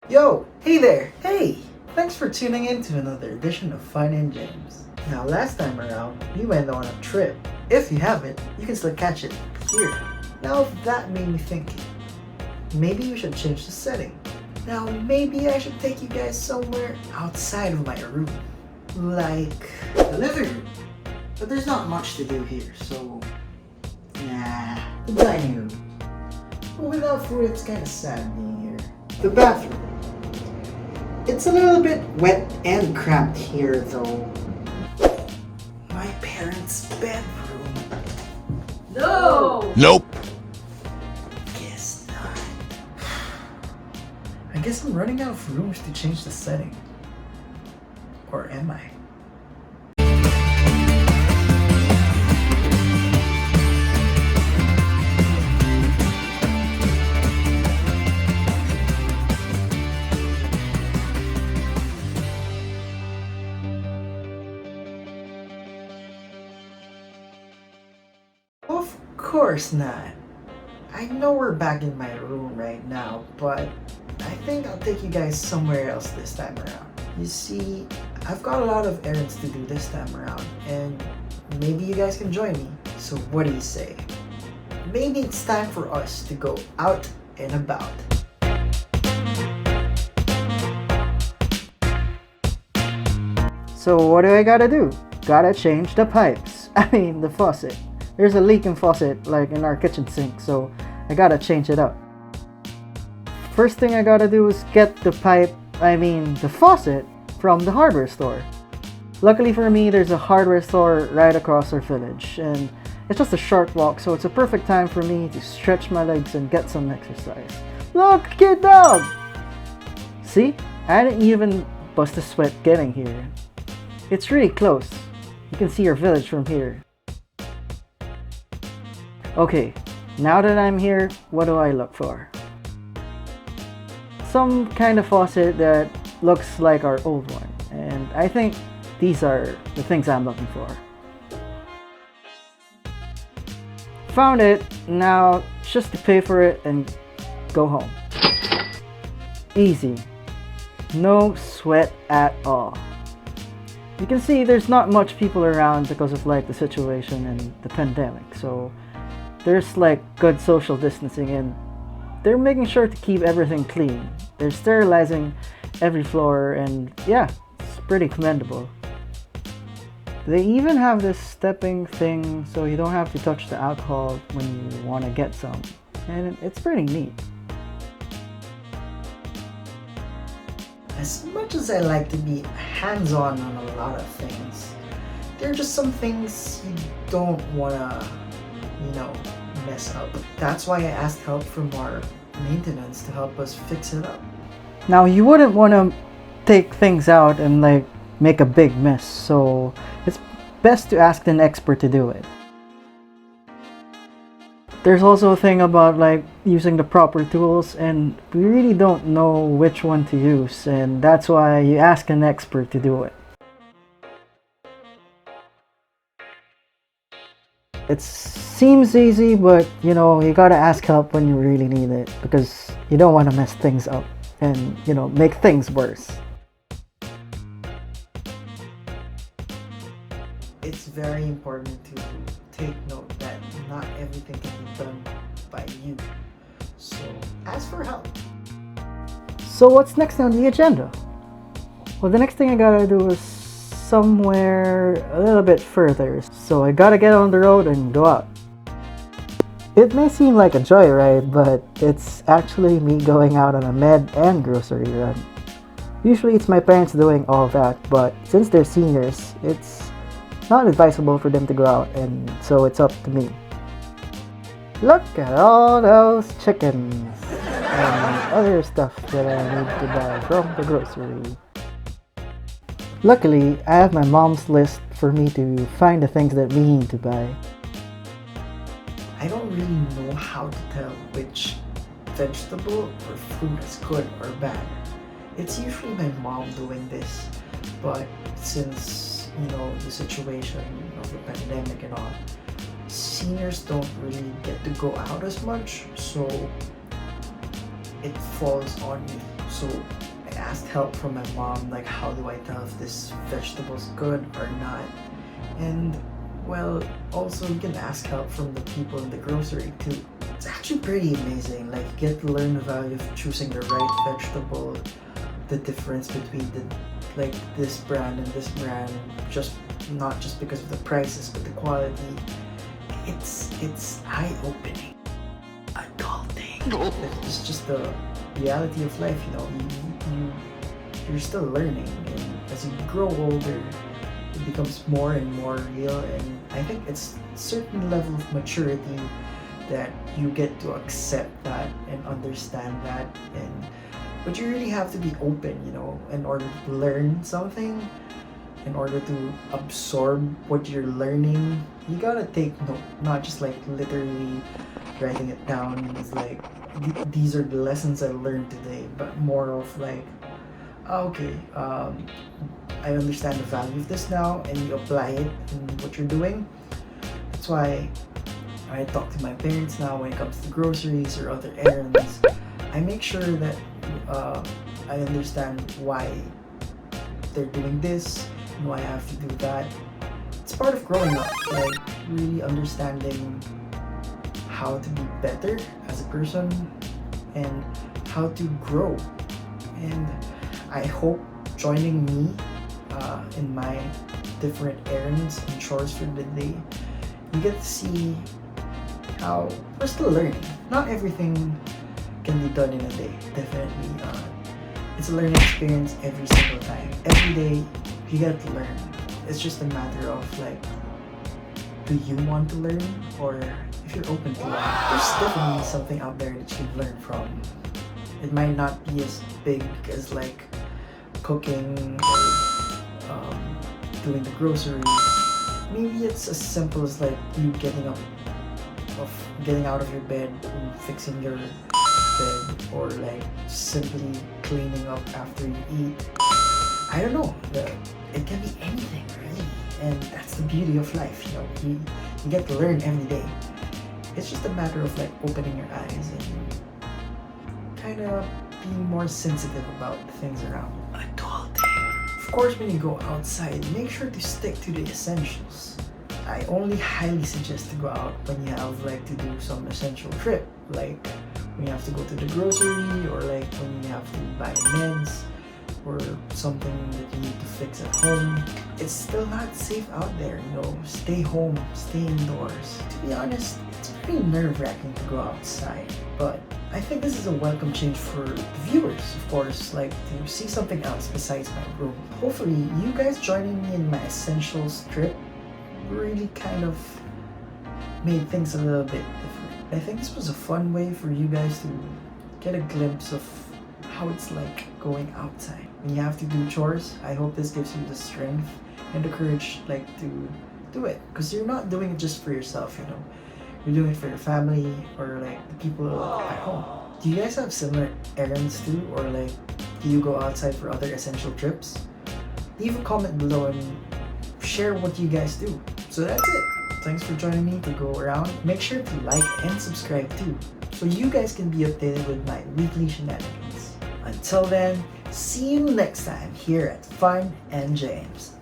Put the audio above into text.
Yo! Hey there! Hey! Thanks for tuning in to another edition of Fun and James. Now last time around, we went on a trip. If you haven't, you can still catch it here. Now that made me think, maybe we should change the setting. Now maybe I should take you guys somewhere outside of my room. Like the living room. But there's not much to do here, so the dining room. But without food, it's kinda sad being here. The bathroom. It's a little bit wet and cramped here though. My parents' bedroom. No! Nope. Guess not. I guess I'm running out of rooms to change the setting. Or am I? Of course not. I know we're back in my room right now, but I think I'll take you guys somewhere else this time around. You see, I've got a lot of errands to do this time around, and maybe you guys can join me. So what do you say? Maybe it's time for us to go out and about. So what do I gotta do? Gotta change the pipes. I mean the faucet. There's a leak in faucet like in our kitchen sink, so I gotta change it up. First thing I gotta do is get the faucet from the hardware store. Luckily for me, there's a hardware store right across our village, and it's just a short walk, so it's a perfect time for me to stretch my legs and get some exercise. Look, cute dog! See? I didn't even bust a sweat getting here. It's really close. You can see our village from here. Okay, now that I'm here, what do I look for? Some kind of faucet that looks like our old one, and I think these are the things I'm looking for. Found it, now just to pay for it and go home. Easy. No sweat at all. You can see there's not much people around because of like the situation and the pandemic, so there's like good social distancing, and they're making sure to keep everything clean. They're sterilizing every floor, and yeah, it's pretty commendable. They even have this stepping thing so you don't have to touch the alcohol when you want to get some, and it's pretty neat. As much as I like to be hands-on on a lot of things, there are just some things you don't want to mess up. That's why I asked help from our maintenance to help us fix it up. Now you wouldn't want to take things out and like make a big mess, so it's best to ask an expert to do it. There's also a thing about like using the proper tools, and we really don't know which one to use, and that's why you ask an expert to do it. It seems easy, but you gotta ask help when you really need it, because you don't want to mess things up and make things worse. It's very important to take note that not everything can be done by you, so ask for help. So what's next on the agenda? Well, the next thing I gotta do is somewhere a little bit further, so I gotta get on the road and go out. It may seem like a joyride, but it's actually me going out on a med and grocery run. Usually it's my parents doing all that, but since they're seniors, it's not advisable for them to go out, and so it's up to me. Look at all those chickens and other stuff that I need to buy from the grocery. Luckily, I have my mom's list for me to find the things that we need to buy. I don't really know how to tell which vegetable or fruit is good or bad. It's usually my mom doing this, but since the situation of the pandemic and all, seniors don't really get to go out as much, so it falls on me. So I asked help from my mom, like how do I tell if this vegetable is good or not. And well, also you can ask help from the people in the grocery too. It's actually pretty amazing. Like you get to learn the value of choosing the right vegetable, the difference between this brand and this brand, just not just because of the prices but the quality. It's eye-opening. Adulting. It's just the reality of life, you know. You're still learning, and as you grow older, it becomes more and more real. And I think it's a certain level of maturity that you get to accept that and understand that. But you really have to be open, you know, in order to learn something, in order to absorb what you're learning. You gotta take note, not just like literally writing it down. It's like these are the lessons I learned today, but more of like, okay, I understand the value of this now, and you apply it in what you're doing. That's why I talk to my parents now when it comes to groceries or other errands. I make sure that I understand why they're doing this and why I have to do that. It's part of growing up, like really understanding how to be better as a person and how to grow. And I hope joining me in my different errands and chores for the day, you get to see how we're still learning. Not everything can be done in a day, definitely. It's a learning experience every single time. Every day, you get to learn. It's just a matter of like, do you want to learn, or if you're open to learn. There's definitely something out there that you can learn from. It might not be as big as like cooking or doing the groceries. Maybe it's as simple as like you getting out of your bed and fixing your bed, or like simply cleaning up after you eat. I don't know. It can be anything really, and that's the beauty of life. You know, you get to learn every day. It's just a matter of like opening your eyes and kind of being more sensitive about the things around. Adulting. Of course, when you go outside, make sure to stick to the essentials. I only highly suggest to go out when you have like to do some essential trip, like when you have to go to the grocery, or like when you have to buy meds or something that you need to fix at home. It's still not safe out there, you know. Stay home, stay indoors. To be honest, it's pretty nerve-wracking to go outside, but I think this is a welcome change for the viewers, of course, like to see something else besides my room. Hopefully, you guys joining me in my essentials trip really kind of made things a little bit different. I think this was a fun way for you guys to get a glimpse of how it's like going outside. When you have to do chores, I hope this gives you the strength and the courage like to do it, because you're not doing it just for yourself, you know. You're doing it for your family or like the people at home. Do you guys have similar errands too, or like do you go outside for other essential trips? Leave a comment below and share what you guys do. So that's it. Thanks for joining me to go around. Make sure to like and subscribe too, so you guys can be updated with my weekly shenanigans. Until then, see you next time here at Fun and James.